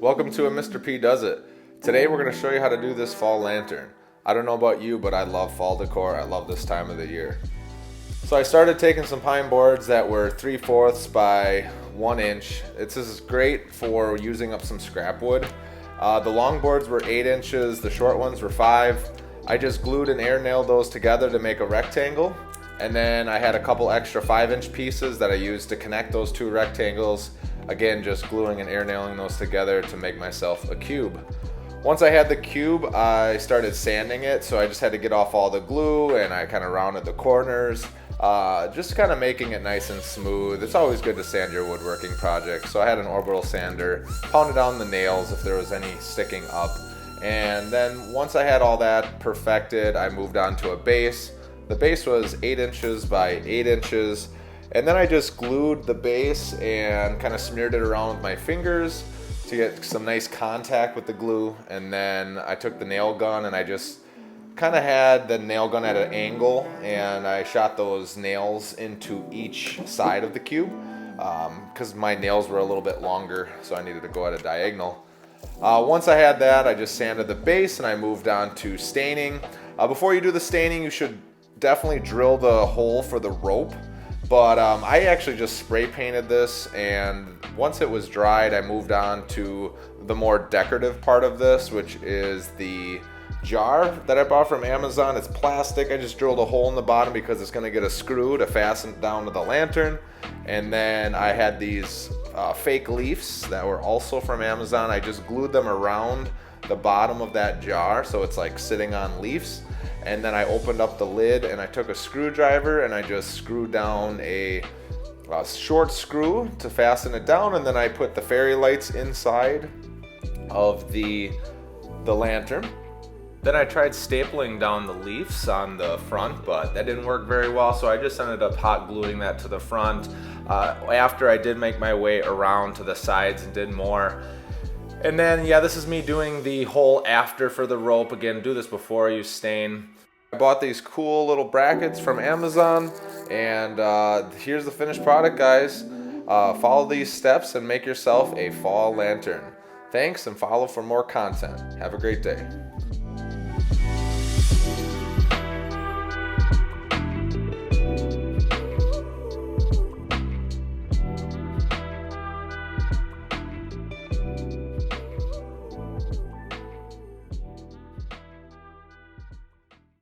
Welcome to a Mr. P Does It. Today we're going to show you how to do this fall lantern. I don't know about you, but I love fall decor. I love this time of the year. So I started taking some pine boards that were 3/4 by 1 inch. This is great for using up some scrap wood. The long boards were 8 inches, the short ones were 5. I just glued and air nailed those together to make a rectangle. And then I had a couple extra 5-inch pieces that I used to connect those two rectangles. Again, just gluing and air nailing those together to make myself a cube. Once I had the cube, I started sanding it, so I just had to get off all the glue and I kind of rounded the corners, just kind of making it nice and smooth. It's always good to sand your woodworking project. So I had an orbital sander, pounded down the nails if there was any sticking up. And then once I had all that perfected, I moved on to a base. The base was 8 inches by 8 inches. And then I just glued the base and kind of smeared it around with my fingers to get some nice contact with the glue. And then I took the nail gun and I just kind of had the nail gun at an angle, and I shot those nails into each side of the cube because my nails were a little bit longer, so I needed to go at a diagonal. Once I had that, I just sanded the base and I moved on to staining. Before you do the staining, you should definitely drill the hole for the rope. But I actually just spray painted this, and once it was dried, I moved on to the more decorative part of this, which is the jar that I bought from Amazon. It's plastic. I just drilled a hole in the bottom because it's going to get a screw to fasten it down to the lantern. And then I had these fake leaves that were also from Amazon. I just glued them around the bottom of that jar so it's like sitting on leaves. And then I opened up the lid and I took a screwdriver and I just screwed down a short screw to fasten it down, and then I put the fairy lights inside of the lantern. Then I tried stapling down the leaves on the front, but that didn't work very well, so I just ended up hot gluing that to the front. After I did make my way around to the sides and did more. And then, yeah, this is me doing the hole after for the rope. Again, do this before you stain. I bought these cool little brackets from Amazon, and here's the finished product, guys. Follow these steps and make yourself a fall lantern. Thanks, and follow for more content. Have a great day.